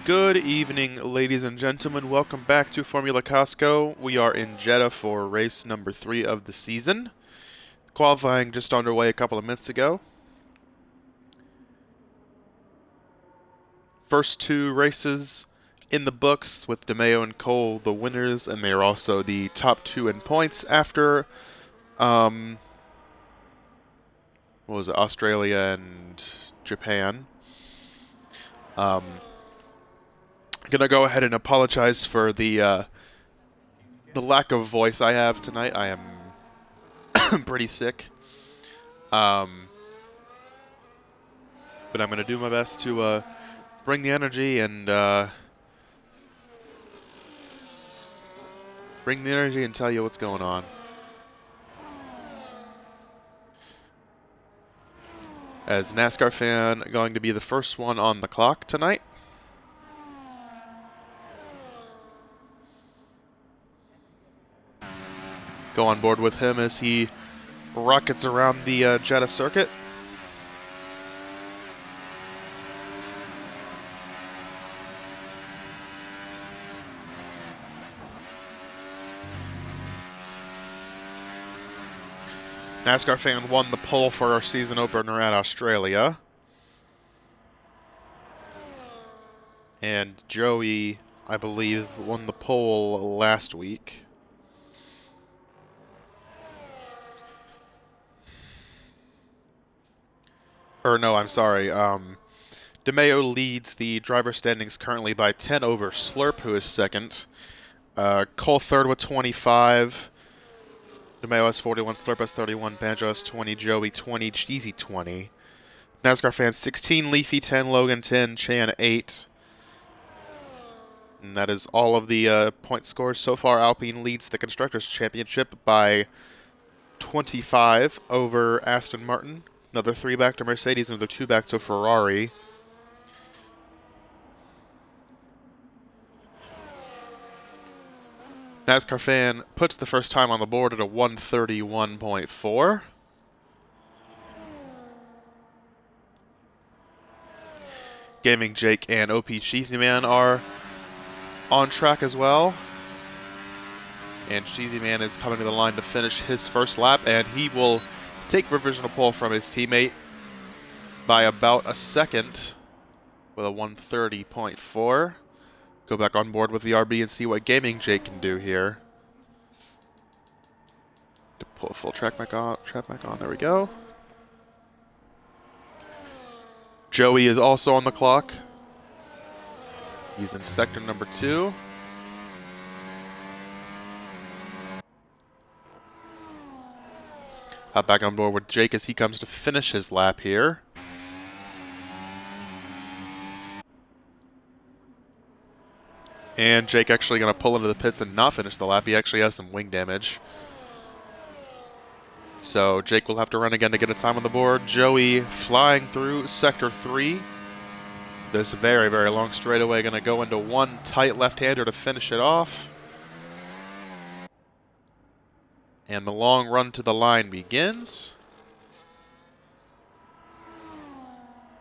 Good evening, ladies and gentlemen. Welcome back to Formula Costco. We are in Jeddah for race number 3 of the season. Qualifying just underway a couple of minutes ago. First two races in the books with DeMeo and Cole the winners, and they are also the top two in points after what was it, Australia and Japan. Gonna go ahead and apologize for the lack of voice I have tonight. I am pretty sick. But I'm gonna do my best to bring the energy and tell you what's going on. As NASCAR fan, going to be the first one on the clock tonight. Go on board with him as he rockets around the Jeddah circuit. NASCAR fan won the pole for our season opener at Australia. And Joey, I believe, won the pole last week. Or no, I'm sorry. DeMeo leads the driver standings currently by 10 over Slurp, who is second. Cole third with 25. DeMeo has 41, Slurp has 31, Banjo has 20, Joey 20, Cheesy 20. NASCAR fans 16, Leafy 10, Logan 10, Chan 8. And that is all of the point scores so far. Alpine leads the Constructors' Championship by 25 over Aston Martin. Another 3 back to Mercedes, another 2 back to Ferrari. NASCAR fan puts the first time on the board at a 131.4. Gaming Jake and OP Cheesy Man are on track as well. And Cheesy Man is coming to the line to finish his first lap, and he will take provisional pole from his teammate by about a second with a 130.4. Go back on board with the RB and see what Gaming Jake can do here. To pull a full track back on. There we go. Joey is also on the clock. He's in sector number 2. Hop back on board with Jake as he comes to finish his lap here. And Jake actually going to pull into the pits and not finish the lap. He actually has some wing damage. So Jake will have to run again to get a time on the board. Joey flying through Sector 3. This very, very long straightaway going to go into one tight left-hander to finish it off. And the long run to the line begins.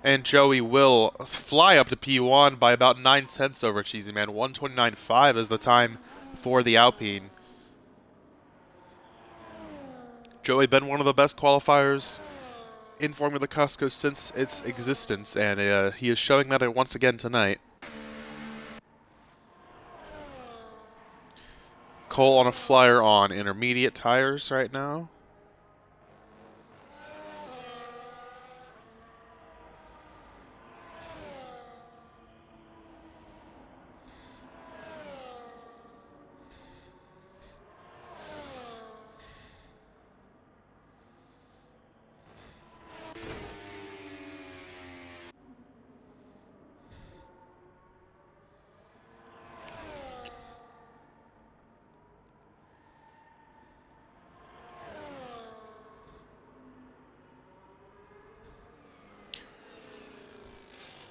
And Joey will fly up to P1 by about 9/10 over Cheesy Man. 129.5 is the time for the Alpine. Joey been one of the best qualifiers in Formula Costco since its existence, and he is showing that once again tonight. Cole on a flyer on intermediate tires right now.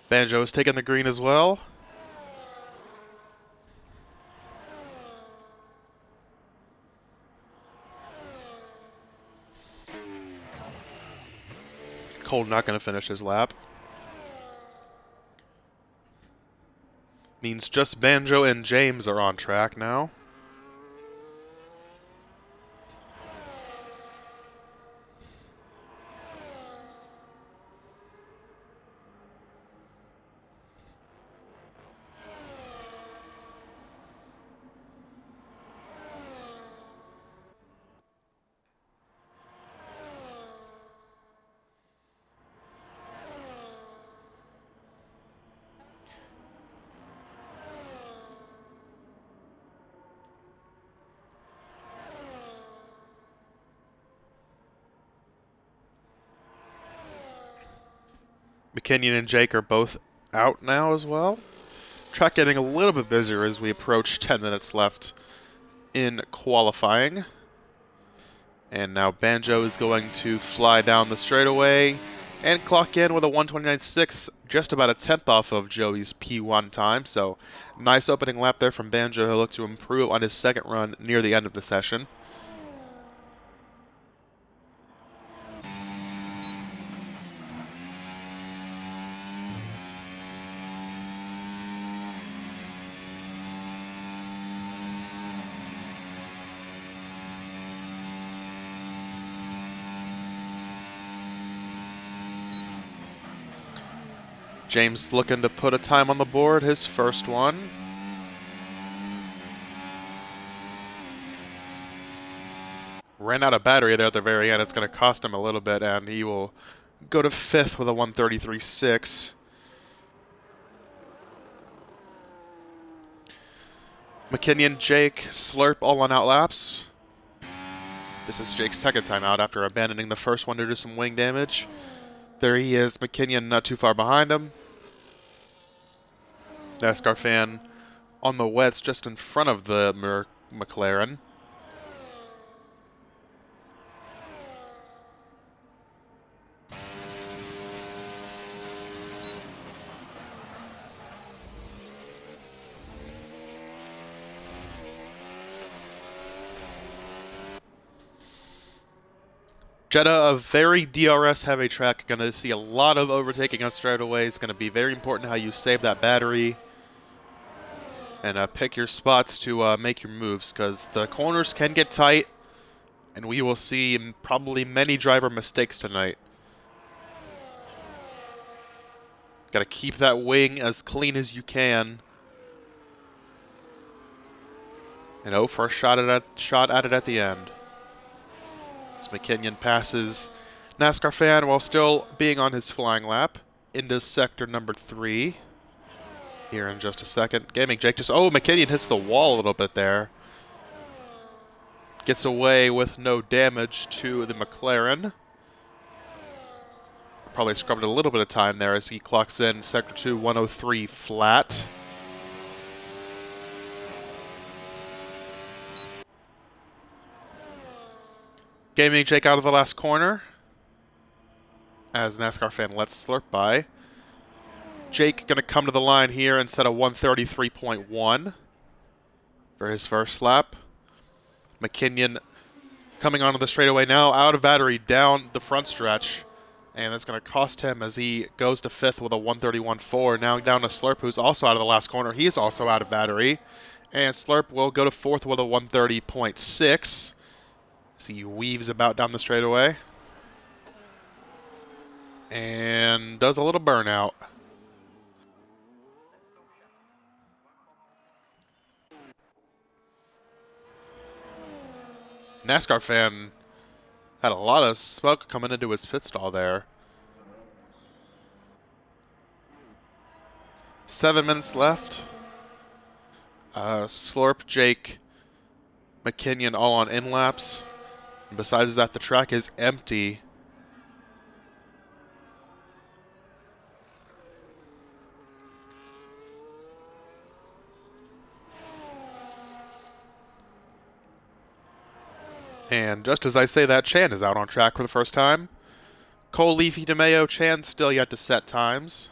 Banjo is taking the green as well. Cole not going to finish his lap. Means just Banjo and James are on track now. McKinnon and Jake are both out now as well. Track getting a little bit busier as we approach 10 minutes left in qualifying. And now Banjo is going to fly down the straightaway and clock in with a 1:29.6, just about a tenth off of Joey's P1 time. So nice opening lap there from Banjo, who looked to improve on his second run near the end of the session. James looking to put a time on the board, his first one. Ran out of battery there at the very end. It's going to cost him a little bit, and he will go to fifth with a 1:33.6. McKinnon, Jake, Slurp all on outlaps. This is Jake's second time out after abandoning the first one due to some wing damage. There he is, McKinnon not too far behind him. NASCAR fan on the wets just in front of the McLaren. Jeddah, a very DRS-heavy track. Going to see a lot of overtaking on straightaways. Going to be very important how you save that battery. And pick your spots to make your moves, because the corners can get tight. And we will see probably many driver mistakes tonight. Got to keep that wing as clean as you can. And oh, for a shot at it at the end. As McKinnon passes NASCAR fan while still being on his flying lap into sector number 3. Here in just a second. Gaming Jake just... Oh, McKinnon hits the wall a little bit there. Gets away with no damage to the McLaren. Probably scrubbed a little bit of time there as he clocks in sector 2, 103 flat. Gaming Jake out of the last corner as NASCAR fan lets Slurp by. Jake going to come to the line here and set a 1:33.1 for his first lap. McKinnon coming onto the straightaway now, out of battery down the front stretch. And that's going to cost him as he goes to fifth with a 1:31.4. Now down to Slurp, who's also out of the last corner. He is also out of battery. And Slurp will go to fourth with a 1:30.6. As he weaves about down the straightaway. And does a little burnout. NASCAR fan had a lot of smoke coming into his pit stall there. 7 minutes left. Slurp, Jake, McKinnon all on in-laps. Besides that, the track is empty. And just as I say that, Chan is out on track for the first time. Cole, Leafy, DeMayo, Chan still yet to set times.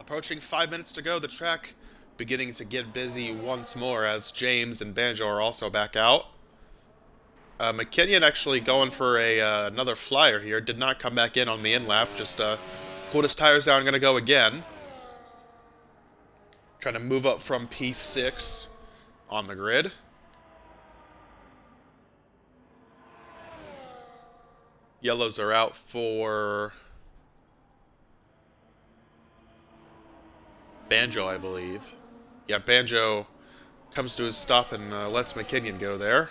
Approaching 5 minutes to go, the track beginning to get busy once more as James and Banjo are also back out. McKinnon actually going for another flyer here. Did not come back in on the in-lap. Just pulled his tires down, going to go again. Trying to move up from P6 on the grid. Yellows are out for Banjo, I believe. Yeah, Banjo comes to his stop and lets McKinnon go there.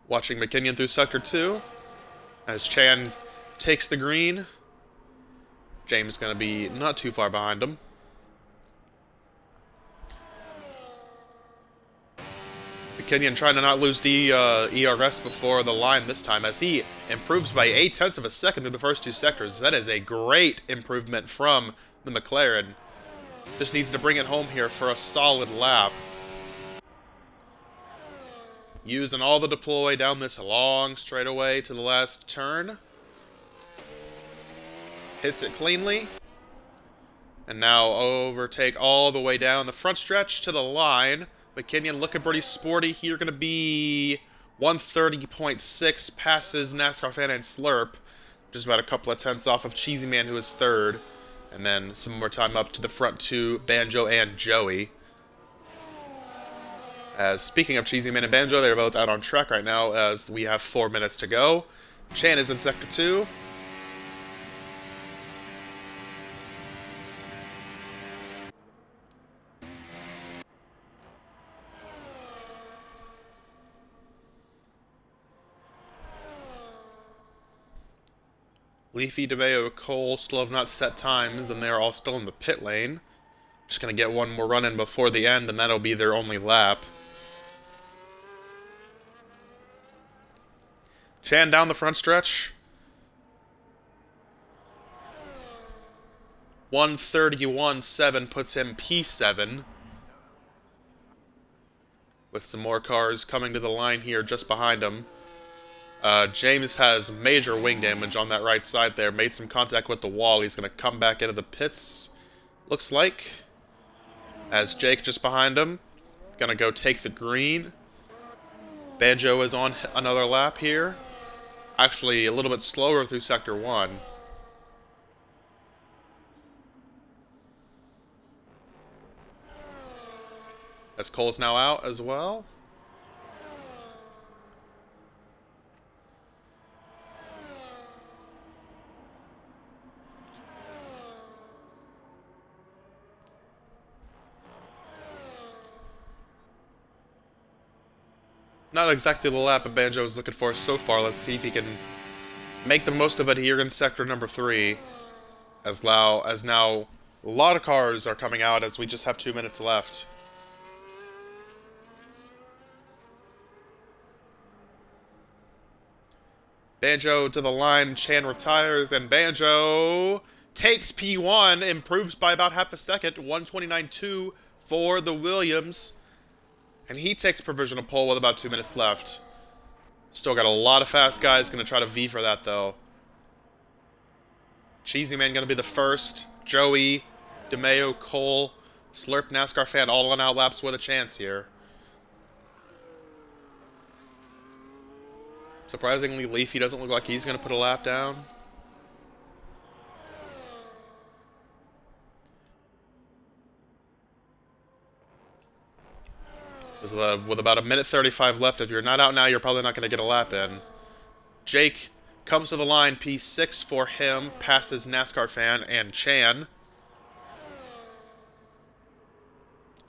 Watching McKinnon through Sector 2 as Chan takes the green. James going to be not too far behind him. McKinnon trying to not lose the ERS before the line this time as he improves by 0.8 of a second through the first 2 sectors. That is a great improvement from the McLaren. Just needs to bring it home here for a solid lap. Using all the deploy down this long straightaway to the last turn. Hits it cleanly. And now overtake all the way down the front stretch to the line. McKinnon looking pretty sporty here. Going to be 130.6, passes NASCAR Fan and Slurp. Just about a couple of tenths off of Cheesy Man, who is third. And then some more time up to the front 2, Banjo and Joey. As speaking of Cheesy Man and Banjo, they're both out on track right now as we have 4 minutes to go. Chan is in Sector 2. Leafy, DeMeo, Cole still have not set times, and they're all still in the pit lane. Just going to get one more run in before the end, and that'll be their only lap. Chan down the front stretch. 131.7 puts him P7. With some more cars coming to the line here just behind him. James has major wing damage on that right side there. Made some contact with the wall. He's going to come back into the pits, looks like. As Jake just behind him. Going to go take the green. Banjo is on another lap here. Actually, a little bit slower through Sector 1. As Cole's now out as well. Not exactly the lap that Banjo is looking for so far. Let's see if he can make the most of it here in Sector number 3. As now a lot of cars are coming out as we just have 2 minutes left. Banjo to the line, Chan retires, and Banjo takes P1, improves by about half a second, 129.2 for the Williams. And he takes provisional pole with about 2 minutes left. Still got a lot of fast guys. Going to try to V for that, though. Cheesy Man going to be the first. Joey, DeMeo, Cole, Slurp, NASCAR Fan, all on out laps with a chance here. Surprisingly, Leafy doesn't look like he's going to put a lap down. With about 1:35 left, if you're not out now, you're probably not going to get a lap in. Jake comes to the line, P6 for him, passes NASCAR Fan and Chan.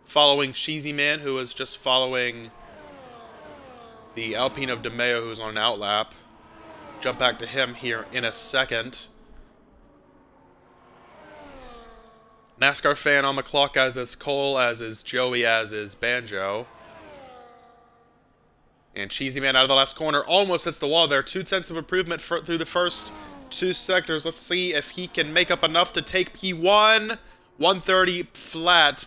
Following Cheesy Man, who is just following the Alpine of DeMeo, who's on an outlap. Jump back to him here in a second. NASCAR Fan on the clock, as is Cole, as is Joey, as is Banjo. And Cheesy Man out of the last corner almost hits the wall there. 0.2 of improvement through the first 2 sectors. Let's see if he can make up enough to take P1. 130 flat.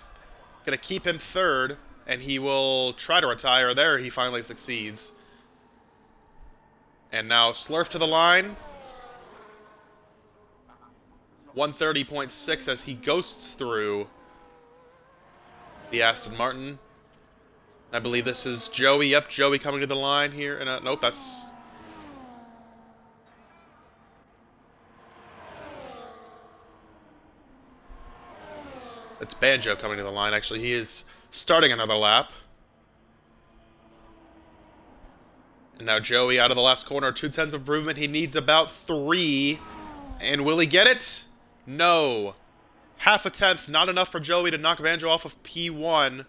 Gonna keep him third. And he will try to retire. There he finally succeeds. And now Slurp to the line. 130.6 as he ghosts through the Aston Martin. I believe this is Joey. Yep, Joey coming to the line here. And nope, that's... It's Banjo coming to the line, actually. He is starting another lap. And now Joey out of the last corner, 0.2 improvement. He needs about 3. And will he get it? No. 0.5, not enough for Joey to knock Banjo off of P1.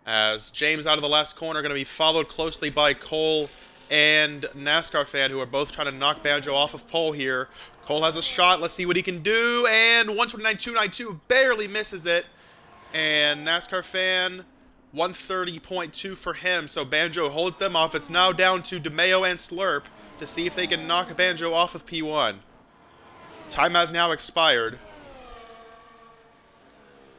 As James out of the last corner, going to be followed closely by Cole and NASCAR Fan, who are both trying to knock Banjo off of pole here. Cole has a shot. Let's see what he can do. And 129.292 barely misses it. And NASCAR Fan, 130.2 for him. So Banjo holds them off. It's now down to DeMeo and Slurp to see if they can knock Banjo off of P1. Time has now expired.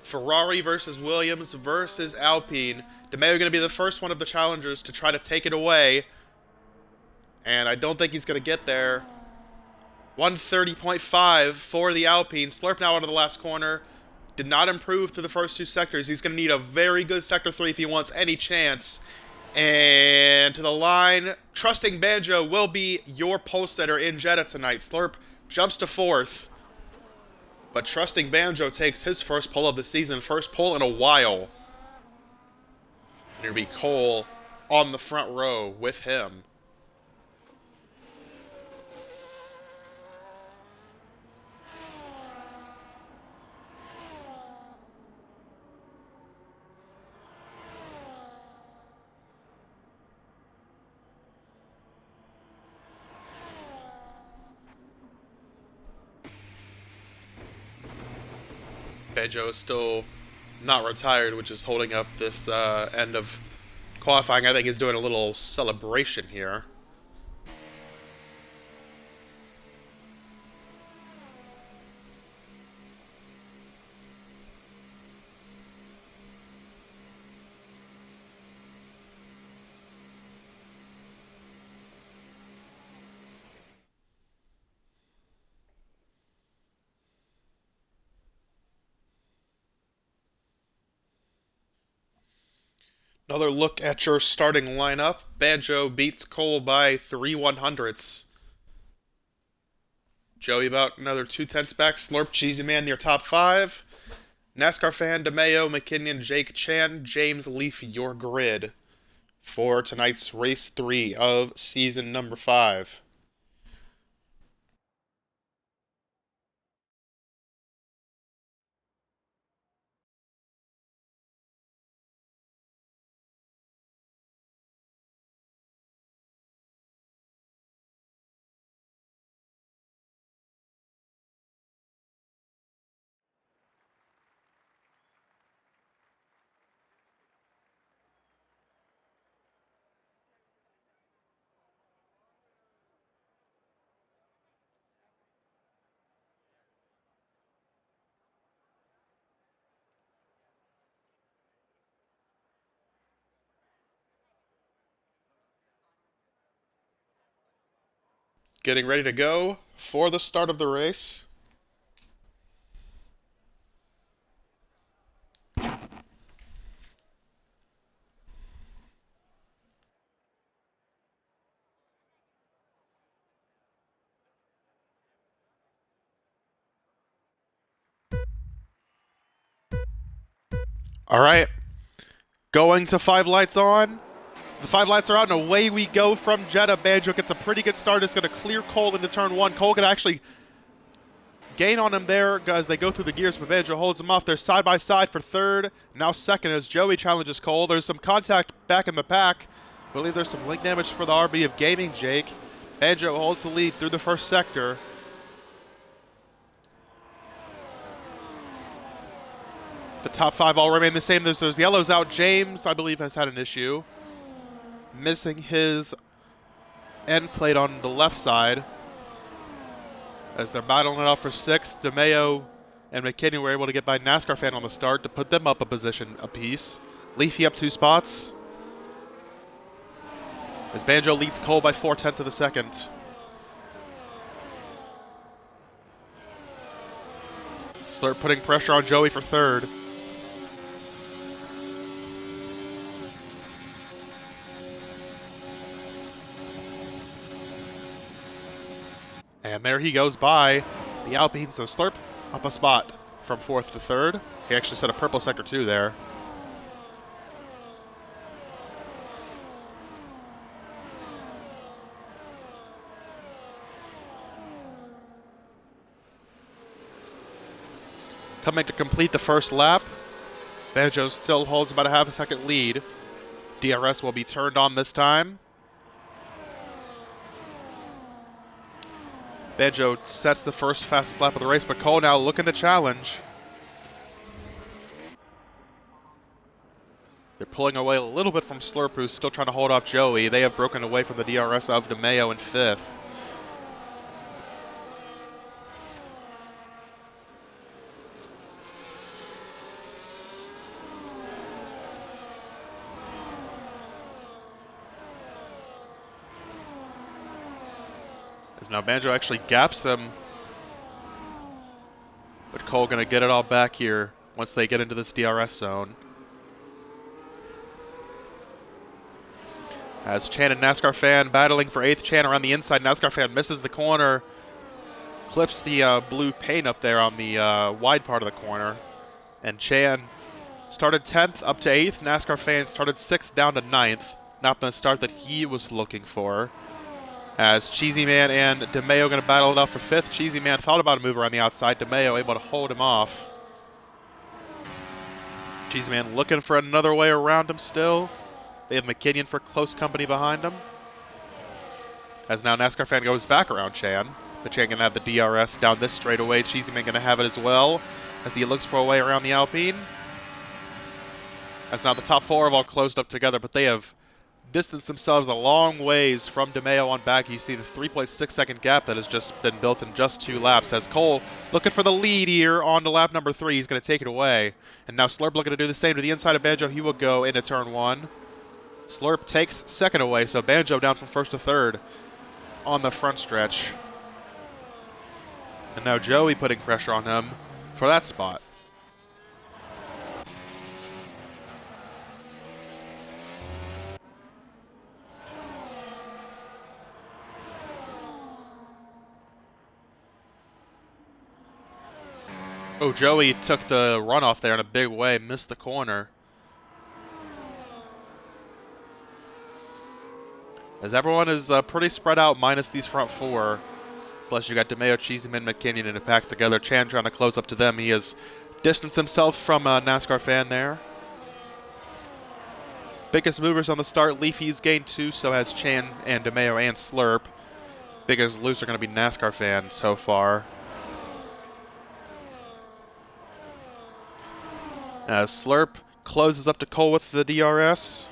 Ferrari versus Williams versus Alpine. DeMeo going to be the first one of the challengers to try to take it away. And I don't think he's going to get there. 130.5 for the Alpine. Slurp now out of the last corner. Did not improve through the first 2 sectors. He's going to need a very good Sector 3 if he wants any chance. And to the line, trusting Banjo will be your pole setter in Jeddah tonight. Slurp jumps to 4th. But trusting Banjo takes his first pole of the season. First pole in a while. And it'll be Cole on the front row with him. Banjo is still not retired, which is holding up this end of qualifying. I think he's doing a little celebration here. Another look at your starting lineup. Banjo beats Cole by 3/100ths. Joey about another 0.2 back. Slurp, Cheesy Man near top 5. NASCAR Fan, DeMeo, McKinnon, Jake Chan, James Leaf, your grid for tonight's race 3 of season number 5. Getting ready to go for the start of the race. All right. Going to 5 lights on. The 5 lights are out, and away we go from Jeddah. Banjo gets a pretty good start. It's going to clear Cole into turn 1. Cole can actually gain on him there as they go through the gears, but Banjo holds him off. They're side by side for 3rd. Now 2nd as Joey challenges Cole. There's some contact back in the pack. I believe there's some link damage for the RB of Gaming Jake. Banjo holds the lead through the first sector. The top 5 all remain the same. There's those yellows out. James, I believe, has had an issue. Missing his end plate on the left side. As they're battling it out for 6th, DeMeo and McKinney were able to get by NASCAR Fan on the start to put them up a position apiece. Leafy up 2 spots. As Banjo leads Cole by 0.4 seconds. Slurp putting pressure on Joey for third. And there he goes by the Alpine, so Slurp up a spot from fourth to third. He actually set a purple sector 2 there. Coming to complete the first lap, Banjo still holds about a half a second lead. DRS will be turned on this time. Banjo sets the first fastest lap of the race, but Cole now looking to challenge. They're pulling away a little bit from Slurp, who's still trying to hold off Joey. They have broken away from the DRS of DeMeo in fifth. As now Banjo actually gaps them. But Cole going to get it all back here once they get into this DRS zone. As Chan and NASCAR Fan battling for 8th. Chan around the inside. NASCAR Fan misses the corner. Clips the blue paint up there on the wide part of the corner. And Chan started 10th up to 8th. NASCAR Fan started 6th down to 9th. Not the start that he was looking for. As Cheesy Man and DeMeo going to battle it out for 5th. Cheesy Man thought about a move around the outside. DeMeo able to hold him off. Cheesy Man looking for another way around him still. They have McKinnon for close company behind him. As now NASCAR Fan goes back around Chan. But Chan going to have the DRS down this straightaway. Cheesy Man going to have it as well as he looks for a way around the Alpine. As now the top 4 have all closed up together, but they have distanced themselves a long ways from DeMeo on back. You see the 3.6 second gap that has just been built in just 2 laps. As Cole looking for the lead here on to lap number 3. He's going to take it away. And now Slurp looking to do the same to the inside of Banjo. He will go into turn 1. Slurp takes second away, so Banjo down from first to third on the front stretch. And now Joey putting pressure on him for that spot. Oh, Joey took the runoff there in a big way, missed the corner. As everyone is pretty spread out, minus these front 4. Plus you got DeMeo, Cheeseman, McKinnon in a pack together. Chan trying to close up to them. He has distanced himself from a NASCAR Fan there. Biggest movers on the start. Leafy's gained 2, so has Chan and DeMeo and Slurp. Biggest loser going to be NASCAR Fan so far. As Slurp closes up to Cole with the DRS.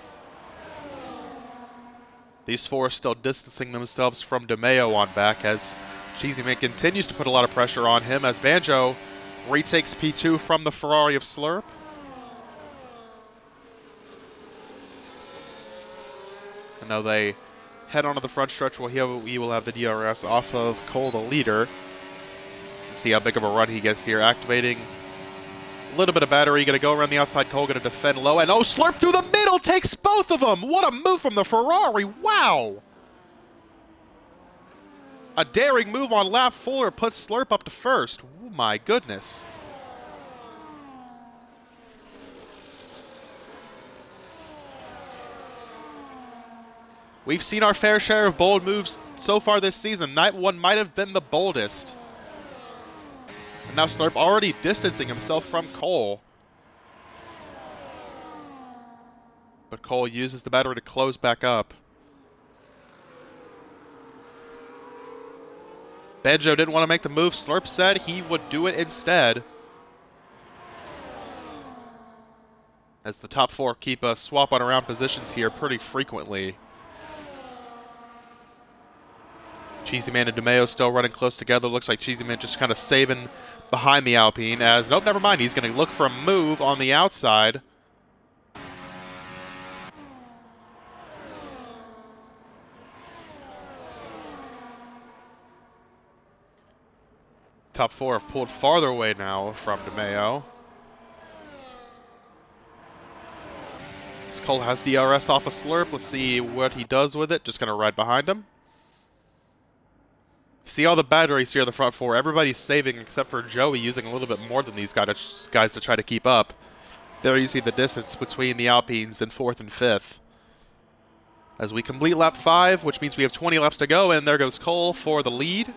These 4 are still distancing themselves from DeMeo on back as Cheesy Man continues to put a lot of pressure on him as Banjo retakes P2 from the Ferrari of Slurp. And now they head onto the front stretch where he will have the DRS off of Cole, the leader. See how big of a run he gets here, activating a little bit of battery, going to go around the outside. Cole going to defend low, and oh, Slurp through the middle takes both of them. What a move from the Ferrari. Wow. A daring move on lap 4 puts Slurp up to first. Oh, my goodness. We've seen our fair share of bold moves so far this season. Night 1 might have been the boldest. And now Slurp already distancing himself from Cole. But Cole uses the battery to close back up. Banjo didn't want to make the move. Slurp said he would do it instead. As the top 4 keep swapping around positions here pretty frequently. Cheesy Man and DeMeo still running close together. Looks like Cheesy Man just kind of saving behind the Alpine as, nope, never mind. He's going to look for a move on the outside. Top 4 have pulled farther away now from DeMeo. Cole has DRS off a slurp. Let's see what he does with it. Just going to ride behind him. See all the batteries here in the front 4. Everybody's saving except for Joey, using a little bit more than these guys to try to keep up. There you see the distance between the Alpines in 4th and 5th. As we complete lap 5, which means we have 20 laps to go, and there goes Cole for the lead.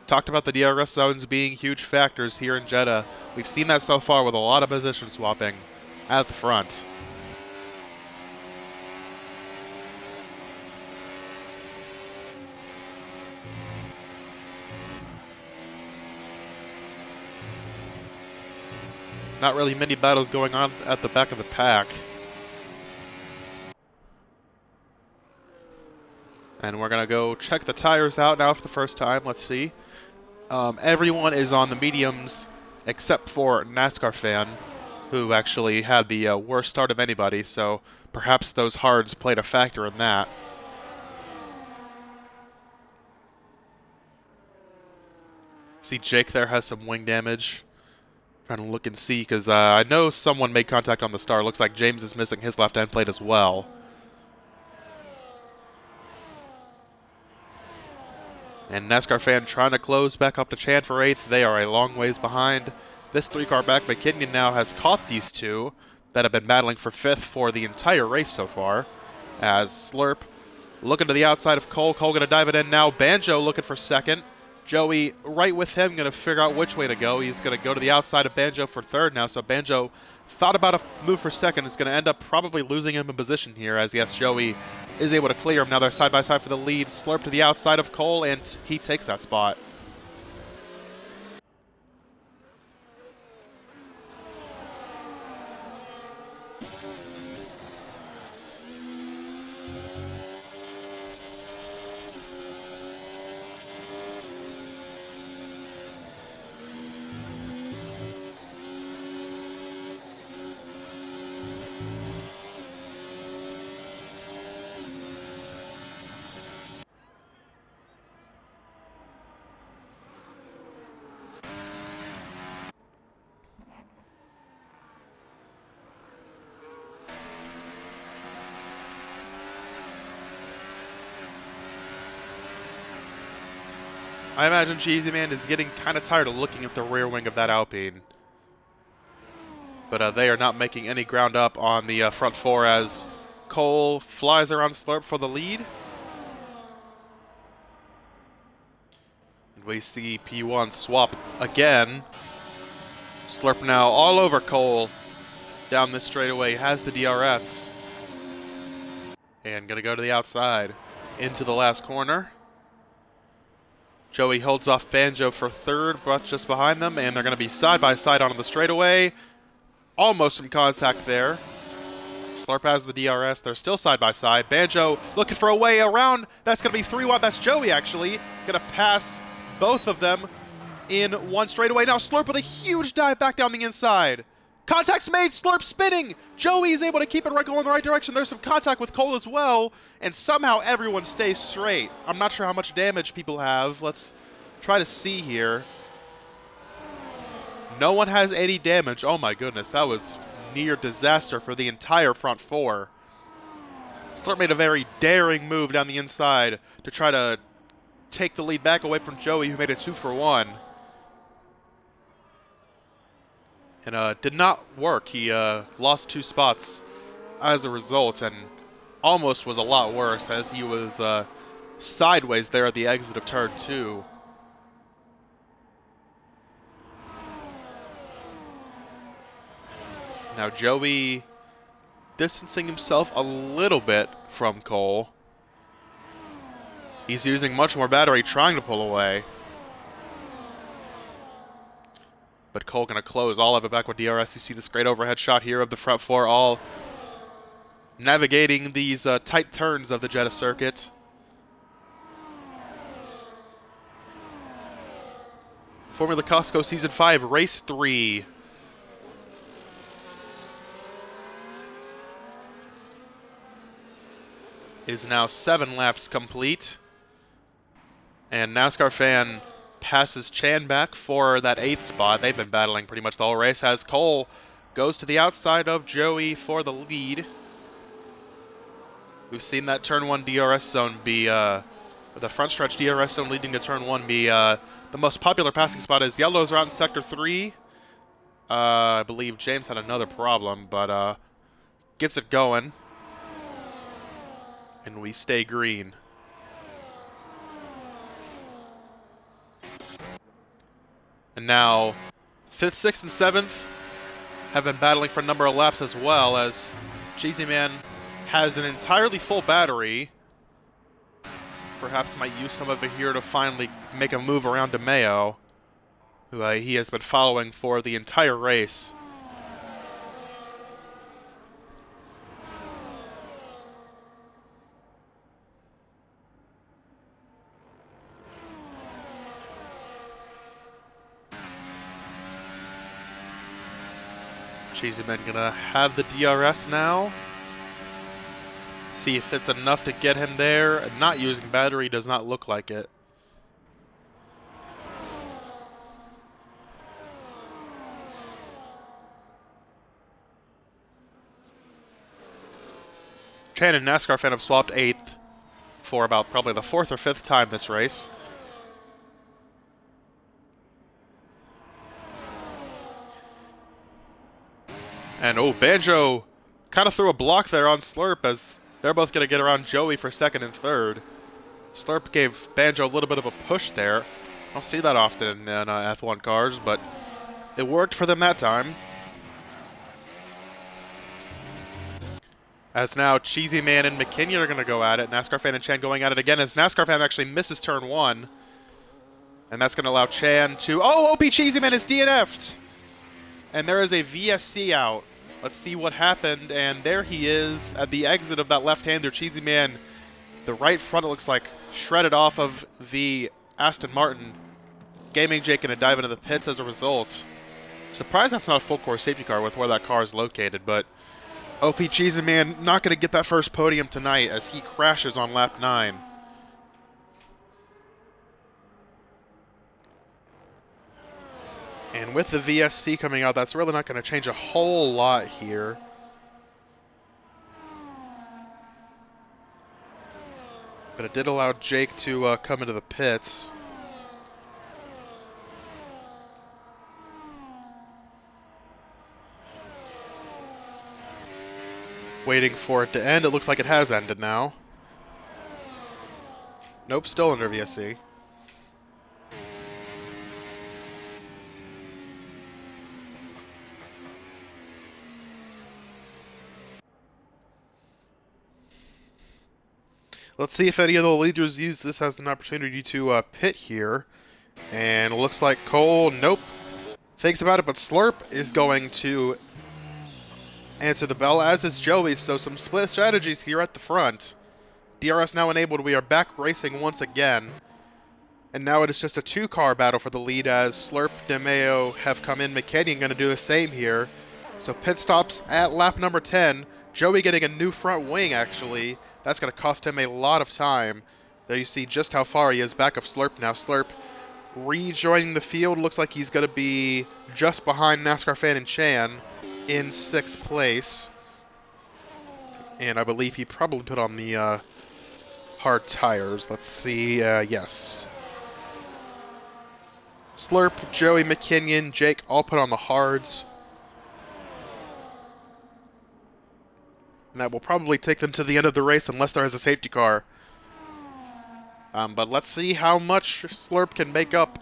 Talked about the DRS zones being huge factors here in Jeddah. We've seen that so far with a lot of position swapping at the front. Not really many battles going on at the back of the pack. And we're going to go check the tires out now for the first time. Let's see. Everyone is on the mediums except for NASCAR Fan, who actually had the worst start of anybody, so perhaps those hards played a factor in that. See, Jake there has some wing damage. Trying to look and see, because I know someone made contact on the start. Looks like James is missing his left end plate as well. And NASCAR Fan trying to close back up to Chan for 8th. They are a long ways behind. This 3-car back, McKinnon now has caught these two that have been battling for 5th for the entire race so far. As Slurp looking to the outside of Cole. Cole going to dive it in now. Banjo looking for 2nd. Joey right with him, going to figure out which way to go. He's going to go to the outside of Banjo for 3rd now. So Banjo thought about a move for 2nd. It's going to end up probably losing him in position here, as yes, Joey is able to clear him. Now they're side by side for the lead. Slurp to the outside of Cole, and he takes that spot. I imagine Cheesy Man is getting kind of tired of looking at the rear wing of that Alpine. But they are not making any ground up on the front 4 as Cole flies around Slurp for the lead. And we see P1 swap again. Slurp now all over Cole down this straightaway, has the DRS. And going to go to the outside into the last corner. Joey holds off Banjo for 3rd, but just behind them, and they're going to be side by side on the straightaway. Almost some contact there. Slurp has the DRS. They're still side by side. Banjo looking for a way around. That's going to be 3 wide. That's Joey, actually. Going to pass both of them in one straightaway. Now Slurp with a huge dive back down the inside. Contact's made. Slurp spinning. Joey is able to keep it right going in the right direction. There's some contact with Cole as well. And somehow everyone stays straight. I'm not sure how much damage people have. Let's try to see here. No one has any damage. Oh my goodness, that was near disaster for the entire front 4. Slurp made a very daring move down the inside to try to take the lead back away from Joey, who made it 2 for 1. And did not work. He lost 2 spots as a result, and almost was a lot worse as he was sideways there at the exit of turn 2. Now Joey distancing himself a little bit from Cole. He's using much more battery trying to pull away. But Cole going to close all of it back with DRS. You see this great overhead shot here of the front 4 all navigating these tight turns of the Jeddah circuit. Formula Costco Season 5, Race 3. Is now 7 laps complete. And NASCAR Fan passes Chan back for that 8th spot. They've been battling pretty much the whole race as Cole goes to the outside of Joey for the lead. We've seen that Turn 1 DRS zone be, the front stretch DRS zone leading to Turn 1 be the most popular passing spot as yellows are out in Sector 3. I believe James had another problem, but gets it going. And we stay green. And now, 5th, 6th, and 7th have been battling for a number of laps as well, as Cheesy Man has an entirely full battery. Perhaps might use some of it here to finally make a move around DeMeo, who he has been following for the entire race. Cheesy Man gonna have the DRS now. See if it's enough to get him there. Not using battery does not look like it. Chan and NASCAR Fan have swapped 8th for about probably the 4th or 5th time this race. And oh, Banjo kind of threw a block there on Slurp as they're both going to get around Joey for 2nd and 3rd. Slurp gave Banjo a little bit of a push there. I don't see that often in F1 cars, but it worked for them that time. As now Cheesy Man and McKinnon are going to go at it. NASCAR Fan and Chan going at it again as NASCAR Fan actually misses Turn 1. And that's going to allow Chan to... Oh, OP Cheesy Man is DNF'd! And there is a VSC out. Let's see what happened. And there he is at the exit of that left-hander. Cheesy Man, the right front, it looks like, shredded off of the Aston Martin. Gaming Jake going to dive into the pits as a result. Surprised that's not a full-course safety car with where that car is located, but OP Cheesy Man not going to get that first podium tonight as he crashes on lap 9. And with the VSC coming out, that's really not going to change a whole lot here. But it did allow Jake to come into the pits. Waiting for it to end. It looks like it has ended now. Nope, still under VSC. Let's see if any of the leaders use this as an opportunity to pit here. And it looks like Cole, nope, thinks about it, but Slurp is going to answer the bell, as is Joey, so some split strategies here at the front. DRS now enabled, we are back racing once again. And now it is just a 2-car battle for the lead as Slurp, DeMeo have come in. McKinney going to do the same here. So pit stops at lap number 10. Joey getting a new front wing, actually. That's going to cost him a lot of time. There you see just how far he is back of Slurp now. Slurp rejoining the field. Looks like he's going to be just behind NASCAR Fan and Chan in 6th place. And I believe he probably put on the hard tires. Let's see. Yes. Slurp, Joey, McKinnon, Jake all put on the hards. And that will probably take them to the end of the race unless there is a safety car. But let's see how much Slurp can make up.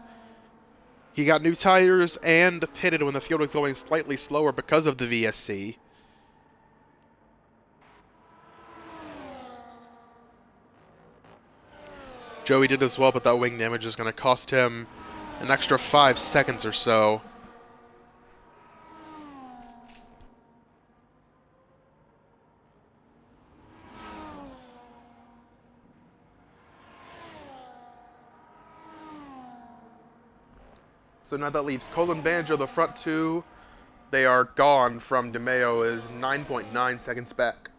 He got new tires and pitted when the field was going slightly slower because of the VSC. Joey did as well, but that wing damage is going to cost him an extra 5 seconds or so. So now that leaves Cole and Banjo, the front two. They are gone from DeMeo is 9.9 seconds back.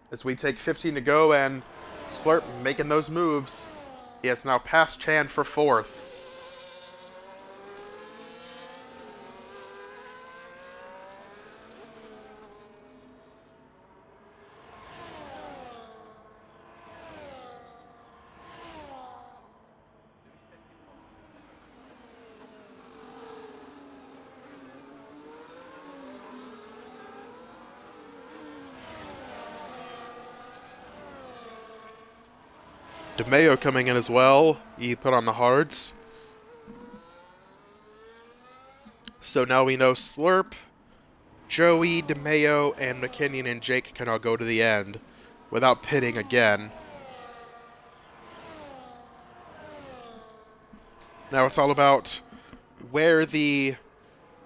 As we take 15 to go, and Slurp making those moves. He has now passed Chan for 4th. DeMayo coming in as well. He put on the hards. So now we know Slurp, Joey, DeMayo, and McKinnon and Jake can all go to the end without pitting again. Now it's all about where the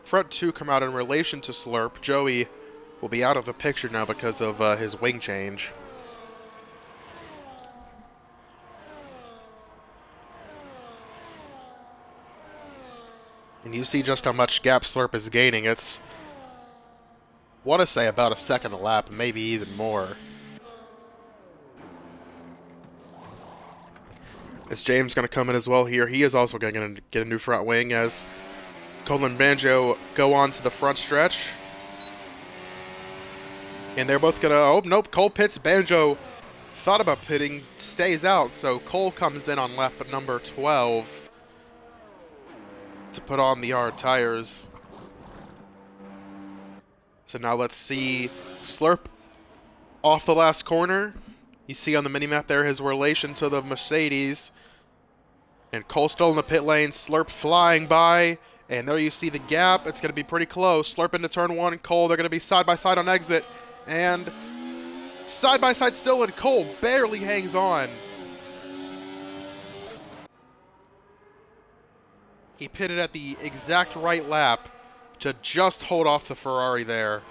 front two come out in relation to Slurp. Joey will be out of the picture now because of his wing change. And you see just how much gap Slurp is gaining. It's, want to say, about a second a lap, maybe even more. Is James going to come in as well here? He is also going to get a new front wing as Cole and Banjo go on to the front stretch. And they're both going to... Oh, nope. Cole pits. Banjo thought about pitting. Stays out. So Cole comes in on lap number 12 to put on the hard tires. So now let's see Slurp off the last corner. You see on the minimap there his relation to the Mercedes. And Cole still in the pit lane. Slurp flying by. And there you see the gap. It's going to be pretty close. Slurp into turn 1. Cole, they're going to be side by side on exit. And side by side still, and Cole barely hangs on. He pitted at the exact right lap to just hold off the Ferrari there.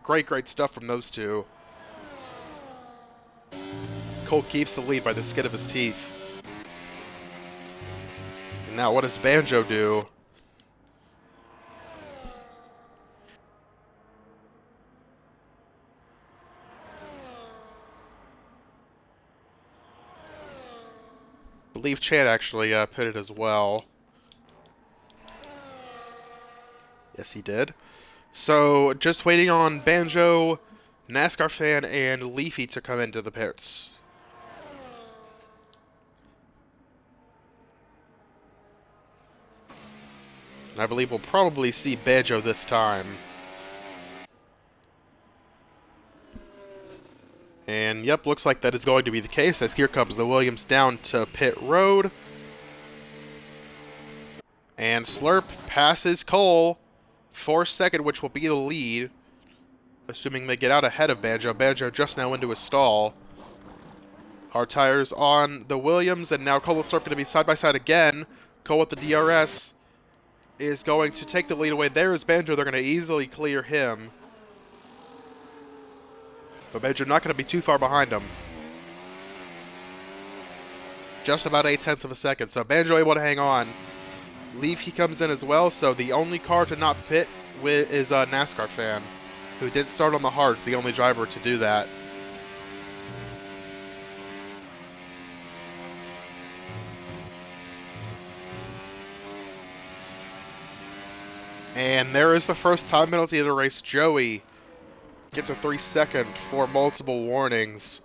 Great, great stuff from those two. Cole keeps the lead by the skin of his teeth. And now what does Banjo do? I believe Chad actually pitted as well. Yes, he did. So, just waiting on Banjo, NASCAR Fan, and Leafy to come into the pits. And I believe we'll probably see Banjo this time. And yep, looks like that is going to be the case, as here comes the Williams down to pit road. And Slurp passes Cole for second, which will be the lead, assuming they get out ahead of Banjo. Banjo just now into his stall. Hard tires on the Williams, and now Cole and Slurp going to be side by side again. Cole with the DRS is going to take the lead away. There is Banjo. They're going to easily clear him. But Banjo not going to be too far behind him. Just about 0.8 of a second. So Banjo able to hang on. Leafy comes in as well. So the only car to not pit with is a NASCAR Fan, who did start on the hards. The only driver to do that. And there is the first time penalty of the race. Joey gets a 3-second for multiple warnings.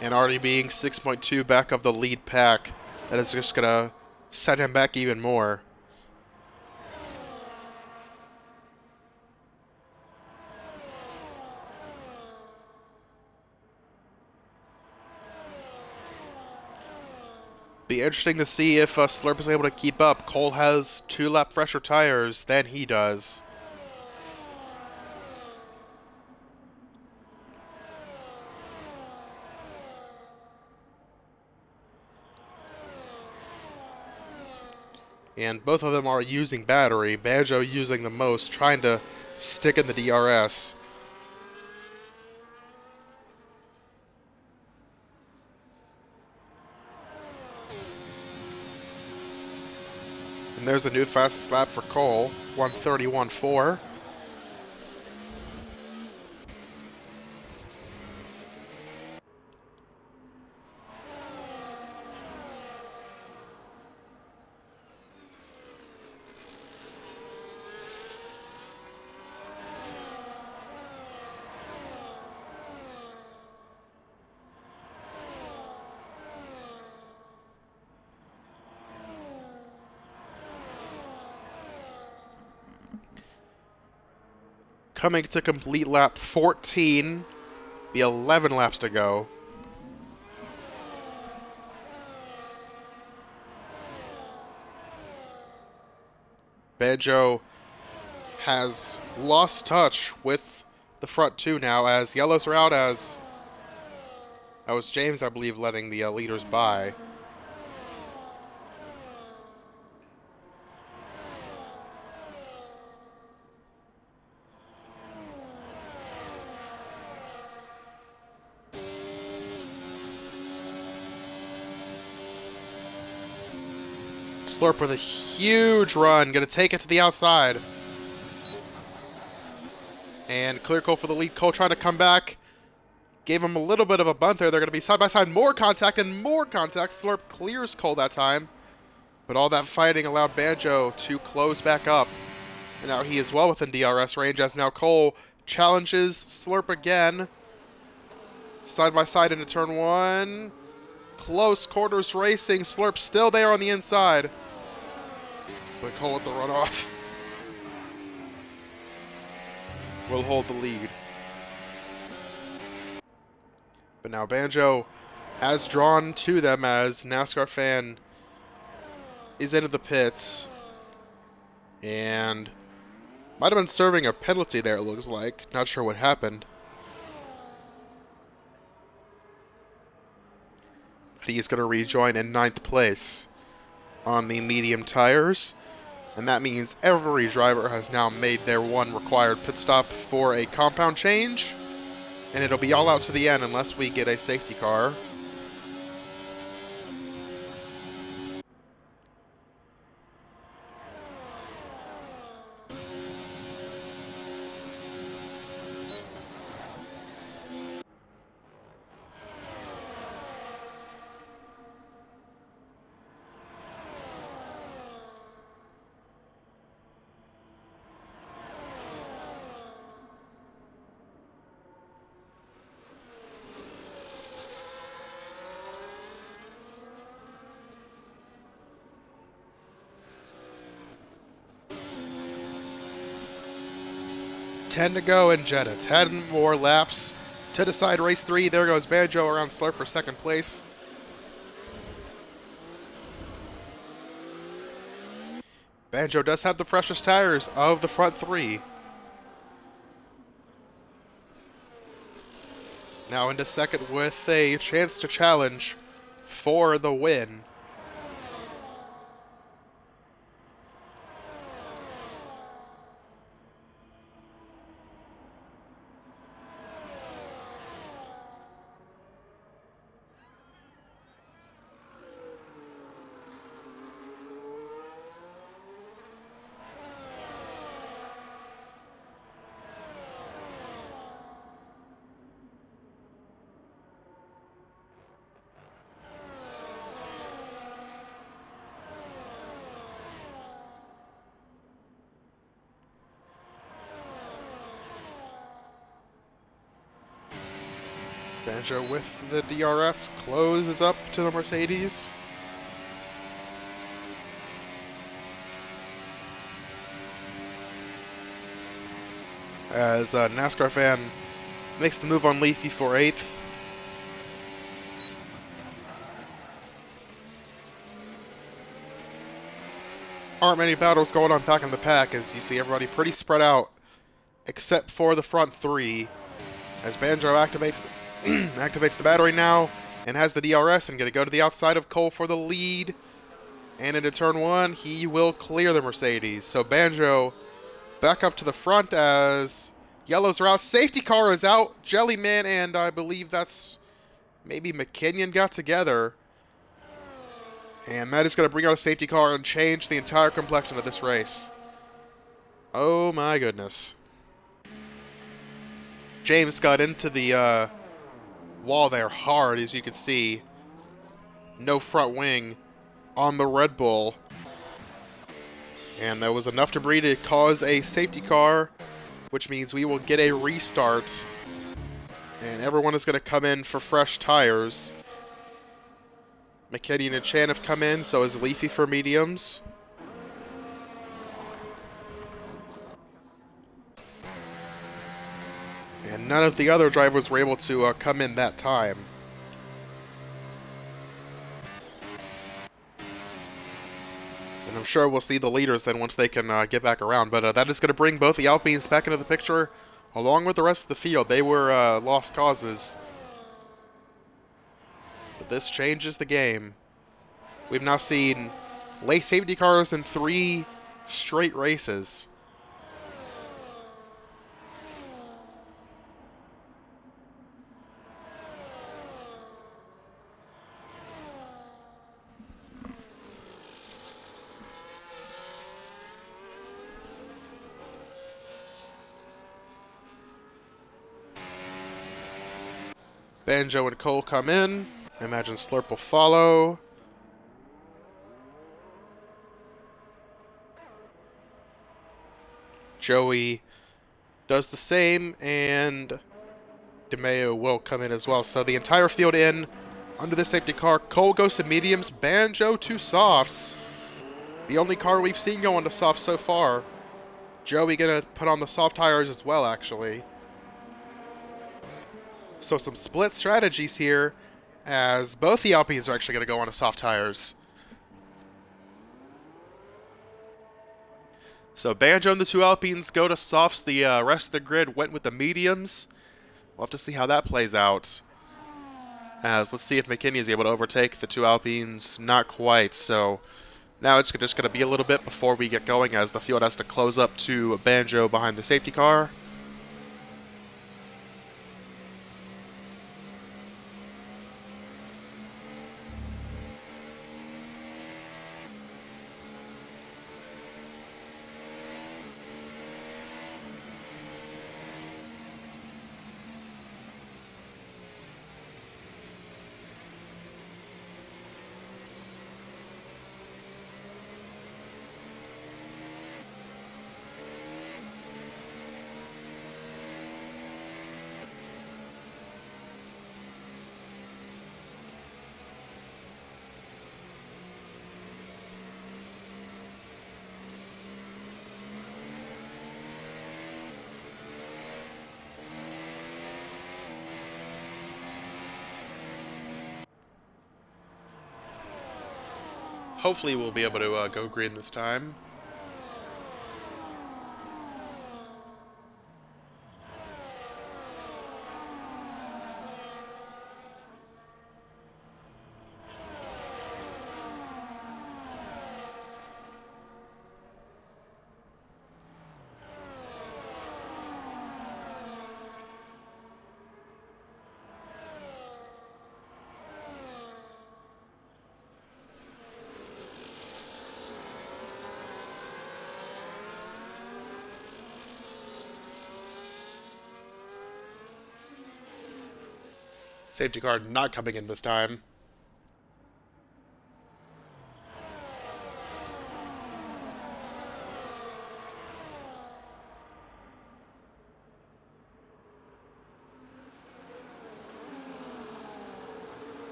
And already being 6.2 back of the lead pack. That is just going to set him back even more. Be interesting to see if Slurp is able to keep up. Cole has 2 lap fresher tires than he does. And both of them are using battery. Banjo using the most, trying to stick in the DRS. And there's a new fastest lap for Cole, 1:31.4. coming to complete lap 14. Be 11 laps to go. Banjo has lost touch with the front two now, as yellows are out, as that was James, I believe, letting the leaders by. Slurp with a huge run, gonna take it to the outside. And clear Cole for the lead. Cole trying to come back. Gave him a little bit of a bunt there. They're going to be side by side. More contact and more contact. Slurp clears Cole that time. But all that fighting allowed Banjo to close back up. And now he is well within DRS range, as now Cole challenges Slurp again. Side by side into turn one. Close quarters racing. Slurp still there on the inside. But Cole with the runoff will hold the lead. But now Banjo has drawn to them, as NASCAR fan is into the pits. And might have been serving a penalty there, it looks like. Not sure what happened. But he's going to rejoin in 9th place on the medium tires. And that means every driver has now made their one required pit stop for a compound change. And it'll be all out to the end unless we get a safety car. To go in Jeddah. 10 more laps to decide race 3. There goes Banjo around Slurp for 2nd place. Banjo does have the freshest tires of the front 3. Now into 2nd with a chance to challenge for the win. Banjo with the DRS closes up to the Mercedes. As NASCAR fan makes the move on Leafy for 8th. Aren't many battles going on back in the pack, as you see everybody pretty spread out, except for the front 3. As Banjo activates the battery now and has the DRS and going to go to the outside of Cole for the lead. And into turn 1, he will clear the Mercedes. So Banjo back up to the front as yellows are out. Safety car is out. Jellyman and I believe that's maybe McKinnon got together. And that is going to bring out a safety car and change the entire complexion of this race. Oh my goodness. James got into the wall there hard, as you can see. No front wing on the Red Bull. And that was enough debris to cause a safety car, which means we will get a restart. And everyone is going to come in for fresh tires. McKinney and Chan have come in, so is Leafy for mediums. And none of the other drivers were able to come in that time. And I'm sure we'll see the leaders then once they can get back around. But that is going to bring both the Alpines back into the picture, along with the rest of the field. They were lost causes. But this changes the game. We've now seen late safety cars in 3 straight races. Banjo and Cole come in. I imagine Slurp will follow. Joey does the same, and DeMeo will come in as well. So the entire field in under the safety car. Cole goes to mediums, Banjo to softs. The only car we've seen go on to softs so far. Joey gonna put on the soft tires as well, actually. So some split strategies here, as both the Alpines are actually going to go on to soft tires. So Banjo and the 2 Alpines go to softs. The rest of the grid went with the mediums. We'll have to see how that plays out. As let's see if McKinney is able to overtake the 2 Alpines. Not quite. So now it's just going to be a little bit before we get going, as the field has to close up to Banjo behind the safety car. Hopefully we'll be able to go green this time. Safety car not coming in this time.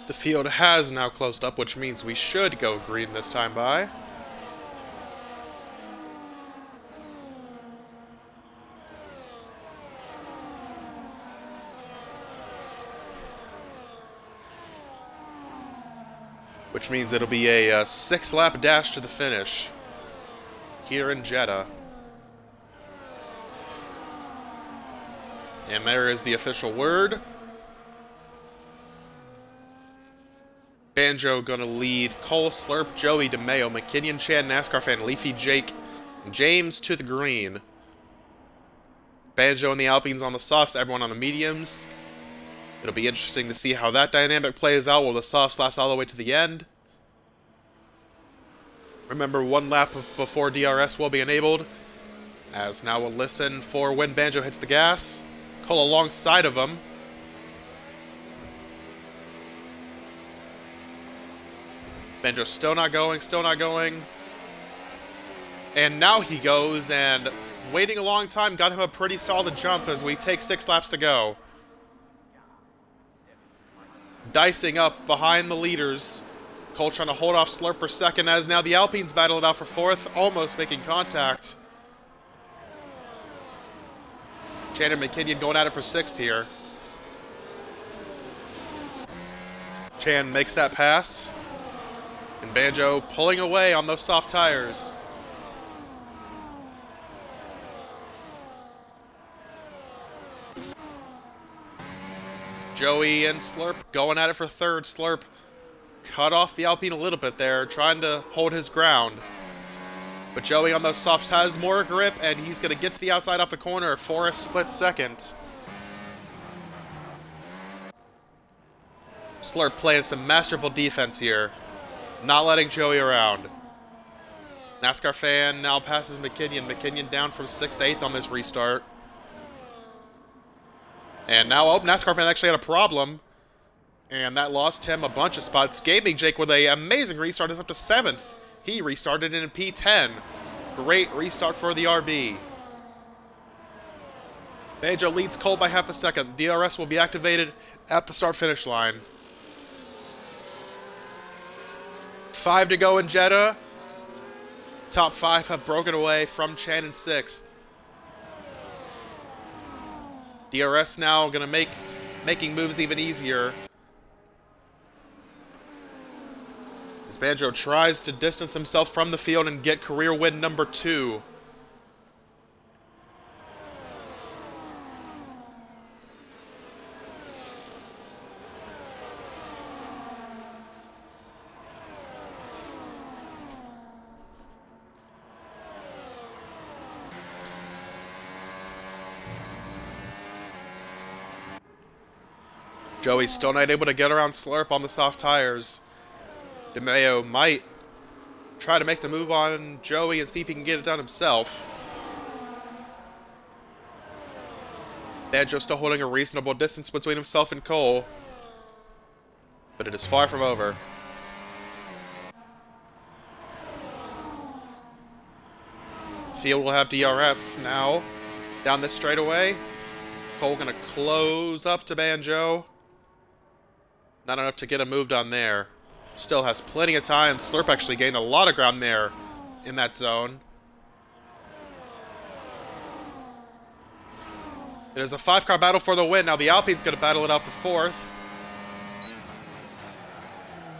The field has now closed up, which means we should go green this time by. which means it'll be a 6-lap dash to the finish here in Jeddah. And there is the official word. Banjo gonna lead Cole, Slurp, Joey, DeMeo, McKinnon, Chan, NASCAR fan, Leafy, Jake, and James to the green. Banjo and the Alpines on the softs, everyone on the mediums. It'll be interesting to see how that dynamic plays out. Will the softs last all the way to the end? Remember, 1 lap before DRS will be enabled. As now we'll listen for when Banjo hits the gas. Cole alongside of him. Banjo still not going, still not going. And now he goes, and waiting a long time got him a pretty solid jump as we take 6 laps to go. Dicing up behind the leaders. Cole trying to hold off Slurp for second as now the Alpines battle it out for fourth, almost making contact. Chan and McKinnon going at it for sixth here. Chan makes that pass. And Banjo pulling away on those soft tires. Joey and Slurp going at it for third. Slurp cut off the Alpine a little bit there, trying to hold his ground. But Joey on those softs has more grip, and he's going to get to the outside off the corner for a split second. Slurp playing some masterful defense here, not letting Joey around. NASCAR fan now passes McKinnon. McKinnon down from 6th to 8th on this restart. And now, NASCAR fan actually had a problem. And that lost him a bunch of spots. Gaming Jake with an amazing restart is up to 7th. He restarted in P10. Great restart for the RB. Banjo leads Cole by half a second. DRS will be activated at the start-finish line. 5 to go in Jeddah. Top 5 have broken away from Chan in 6th. DRS now going to making moves even easier. As Banjo tries to distance himself from the field and get career win number 2. Joey's still not able to get around Slurp on the soft tires. DeMeo might try to make the move on Joey and see if he can get it done himself. Banjo still holding a reasonable distance between himself and Cole. But it is far from over. Field will have DRS now. Down this straightaway. Cole gonna close up to Banjo. Not enough to get a move done there. Still has plenty of time. Slurp actually gained a lot of ground there in that zone. It is a 5-car battle for the win. Now the Alpine's going to battle it out for 4th.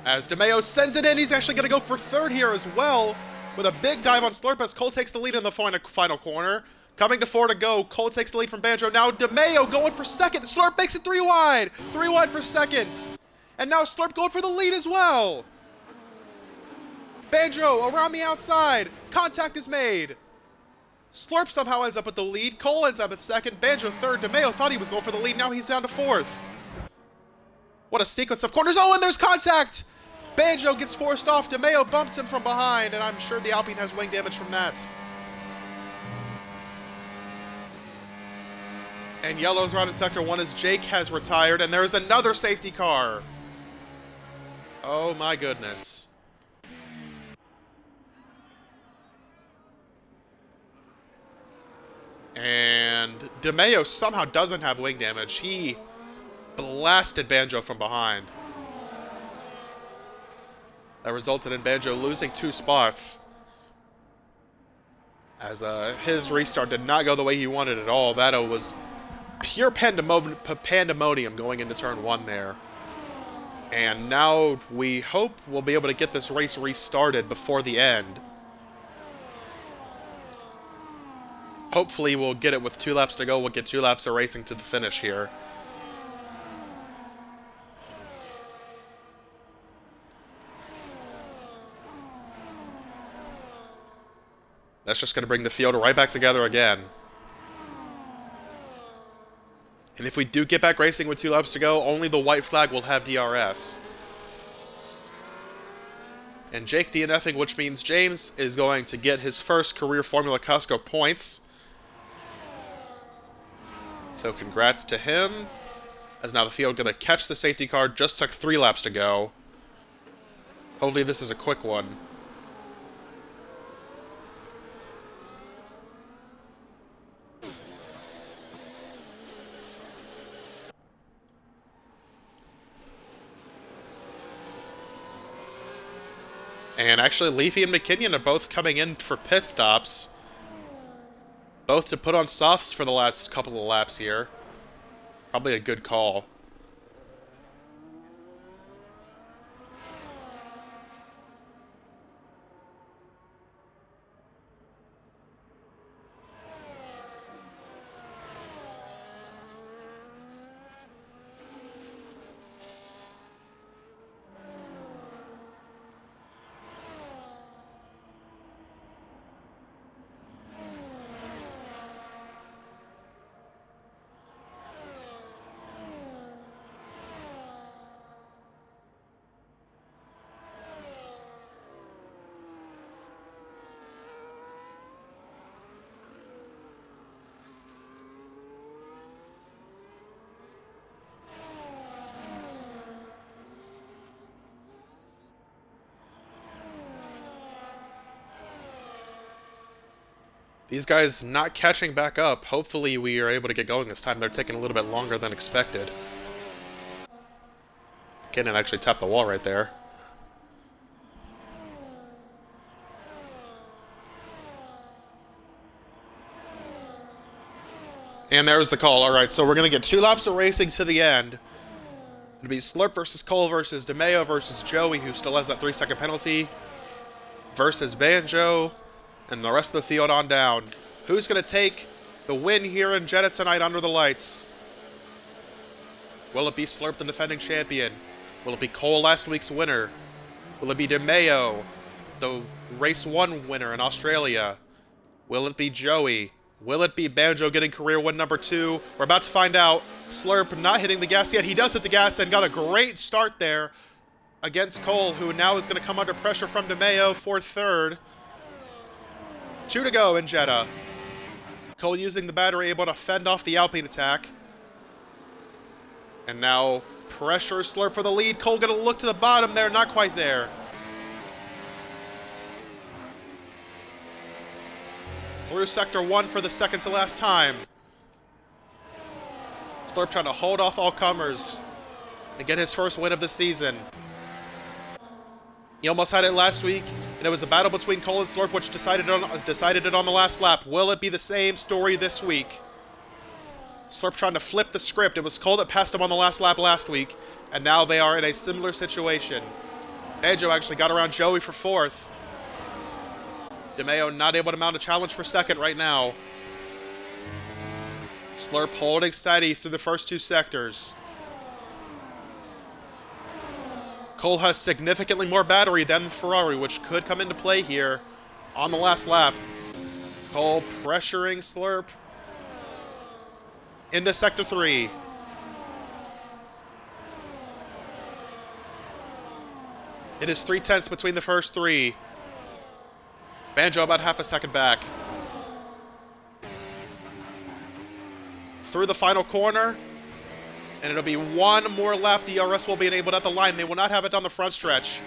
As DeMeo sends it in, he's actually going to go for 3rd here as well. With a big dive on Slurp as Cole takes the lead in the final corner. Coming to 4 to go. Cole takes the lead from Banjo. Now DeMeo going for 2nd. Slurp makes it 3 wide. 3 wide for 2nd. And now Slurp going for the lead as well. Banjo around the outside. Contact is made. Slurp somehow ends up with the lead. Cole ends up at 2nd. Banjo 3rd. DeMeo thought he was going for the lead. Now he's down to 4th. What a sequence of corners. Oh, and there's contact. Banjo gets forced off. DeMeo bumped him from behind. And I'm sure the Alpine has wing damage from that. And yellow's around in Sector 1 as Jake has retired. And there is another safety car. Oh my goodness. And DeMeo somehow doesn't have wing damage. He blasted Banjo from behind. That resulted in Banjo losing 2 spots. As his restart did not go the way he wanted at all. That was pure pandemonium going into turn 1 there. And now we hope we'll be able to get this race restarted before the end. Hopefully we'll get it with 2 laps to go. We'll get 2 laps of racing to the finish here. That's just going to bring the field right back together again. And if we do get back racing with 2 laps to go, only the white flag will have DRS. And Jake DNFing, which means James is going to get his first career Formula Costco points. So congrats to him. As now the field going to catch the safety car. Just took 3 laps to go. Hopefully this is a quick one. And actually, Leafy and McKinnon are both coming in for pit stops. Both to put on softs for the last couple of laps here. Probably a good call. These guys not catching back up. Hopefully we are able to get going this time. They're taking a little bit longer than expected. McKinnon actually tapped the wall right there. And there's the call. Alright, so we're going to get 2 laps of racing to the end. It'll be Slurp versus Cole versus DeMeo versus Joey, who still has that 3-second penalty, versus Banjo, and the rest of the field on down. Who's going to take the win here in Jeddah tonight under the lights? Will it be Slurp, the defending champion? Will it be Cole, last week's winner? Will it be DeMeo, the race 1 winner in Australia? Will it be Joey? Will it be Banjo getting career win number 2? We're about to find out. Slurp not hitting the gas yet. He does hit the gas and got a great start there against Cole, who now is going to come under pressure from DeMeo for 3rd. 2 to go in Jeddah. Cole using the battery, able to fend off the Alpine attack. And now pressure Slurp for the lead. Cole going to look to the bottom there, not quite there. Through Sector 1 for the second to last time. Slurp trying to hold off all comers and get his first win of the season. He almost had it last week, and it was a battle between Cole and Slurp, which decided it on the last lap. Will it be the same story this week? Slurp trying to flip the script. It was Cole that passed him on the last lap last week, and now they are in a similar situation. Banjo actually got around Joey for 4th. DeMeo not able to mount a challenge for 2nd right now. Slurp holding steady through the first 2 sectors. Cole has significantly more battery than the Ferrari, which could come into play here on the last lap. Cole pressuring Slurp into Sector 3. It is 3/10 between the first 3. Banjo about half a second back. Through the final corner. And it'll be 1 more lap. The DRS will be enabled at the line. They will not have it down the front stretch.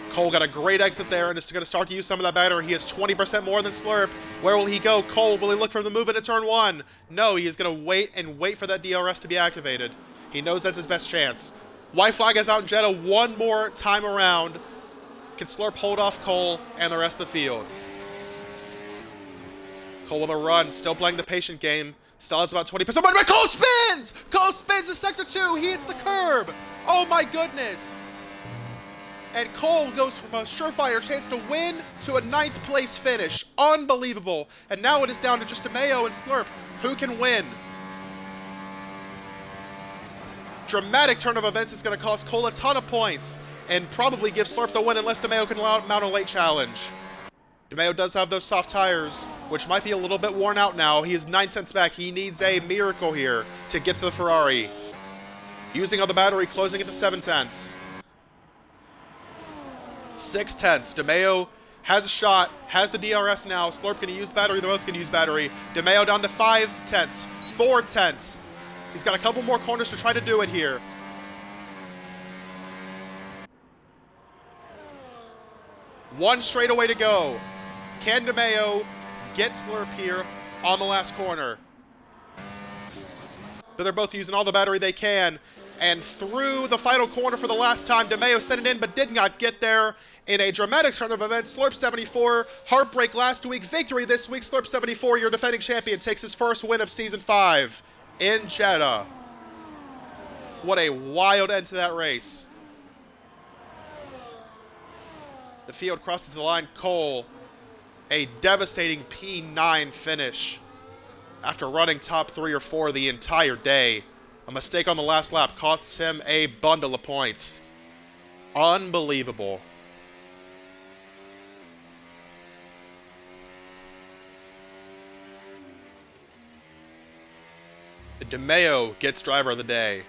Cole got a great exit there and is going to start to use some of that battery. He has 20% more than Slurp. Where will he go? Cole, will he look for the move into turn 1? No, he is going to wait for that DRS to be activated. He knows that's his best chance. White flag is out in Jeddah 1 more time around. Can Slurp hold off Cole and the rest of the field? Cole with a run, still playing the patient game. Still has about 20%, but Cole spins! Cole spins in Sector 2, he hits the curb! Oh my goodness! And Cole goes from a surefire chance to win to a 9th place finish. Unbelievable. And now it is down to just DeMeo and Slurp. Who can win? Dramatic turn of events is going to cost Cole a ton of points and probably give Slurp the win unless DeMeo can mount a late challenge. DeMeo does have those soft tires, which might be a little bit worn out now. He is 9/10 back. He needs a miracle here to get to the Ferrari. Using all the battery, closing it to 7/10. 6/10. DeMeo has a shot, has the DRS now. Slurp can use battery. They both can use battery. DeMeo down to 5/10, 4/10. He's got a couple more corners to try to do it here. One straightaway to go. Can DeMeo get Slurp here on the last corner? But they're both using all the battery they can. And through the final corner for the last time, DeMeo sent it in but did not get there. In a dramatic turn of events, Slurp 74, heartbreak last week, victory this week. Slurp 74, your defending champion, takes his first win of Season 5 in Jeddah. What a wild end to that race. The field crosses the line. Cole, a devastating P9 finish after running top 3 or 4 the entire day. A mistake on the last lap costs him a bundle of points. Unbelievable. DeMeo gets driver of the day.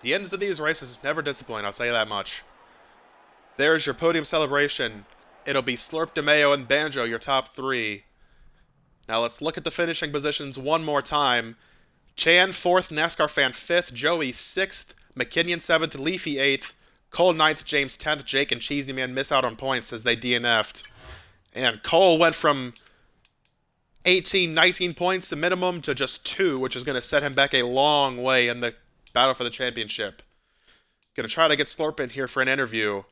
The ends of these races never disappoint, I'll tell you that much. There's your podium celebration. It'll be Slurp, DeMeo, and Banjo, your top 3. Now let's look at the finishing positions one more time. Chan 4th, NASCAR Fan 5th, Joey 6th, McKinnon 7th, Leafy 8th, Cole 9th, James 10th, Jake and Cheesy Man miss out on points as they DNF'd. And Cole went from 18, 19 points to minimum to just 2, which is going to set him back a long way in the battle for the championship. Going to try to get Slurp in here for an interview.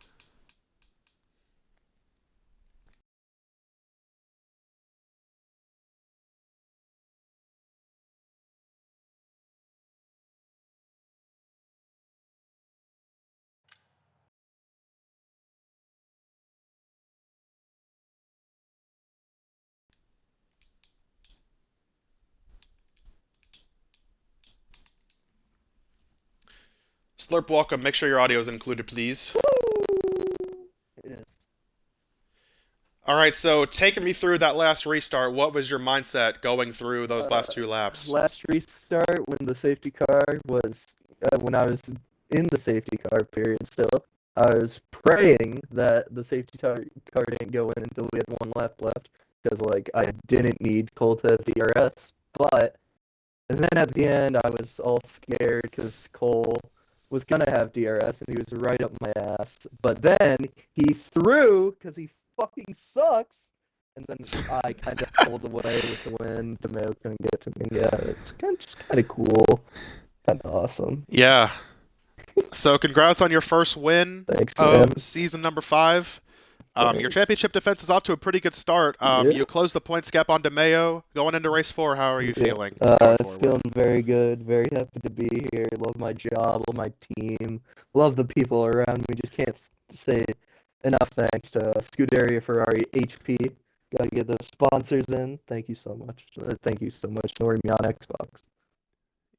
Slurp, welcome. Make sure your audio is included, please. Yes. All right, so taking me through that last restart, what was your mindset going through those last 2 laps? Last restart when the safety car was, when I was in the safety car period still, I was praying that the safety car didn't go in until we had 1 lap left, because, like, I didn't need Cole to have DRS, and then at the end I was all scared because Cole was going to have DRS and he was right up my ass, but then he threw because he fucking sucks, and then I kind of pulled away with the win. DeMeo couldn't get to me. Yeah, it's just kind of cool, kind of awesome. Yeah. So congrats on your first win Thanks, of man. season number 5. Your championship defense is off to a pretty good start. Yeah. You closed the points gap on DeMeo. Going into race 4, how are you feeling? going forward? Feeling very good. Very happy to be here. Love my job. Love my team. Love the people around me. Just can't say enough thanks to Scuderia, Ferrari, HP. Got to get those sponsors in. Thank you so much. Thank you so much. Nori me on Xbox.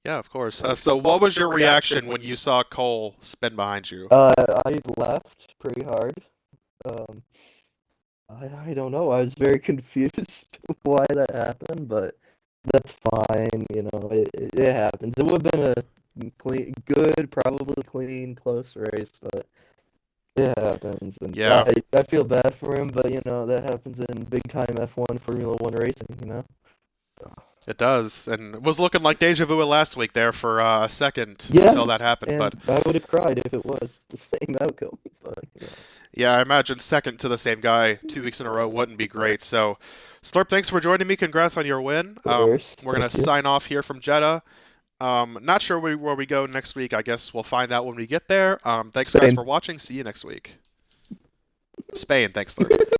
Yeah, of course. So what was your reaction when you saw Cole spin behind you? I left pretty hard. I don't know. I was very confused why that happened, but that's fine. You know, it happens. It would have been a good, probably clean, close race, but it happens. And Yeah. I feel bad for him, but you know that happens in big time F1 Formula One racing. You know. It does, and it was looking like deja vu last week there for a second Yeah, until that happened. But I would have cried if it was the same outcome. But you know. yeah, I imagine second to the same guy 2 weeks in a row wouldn't be great. So, Slurp, thanks for joining me. Congrats on your win. We're going to sign off here from Jeddah. Not sure where we go next week. I guess we'll find out when we get there. Thanks, guys, for watching. See you next week. Spain. Thanks, Slurp.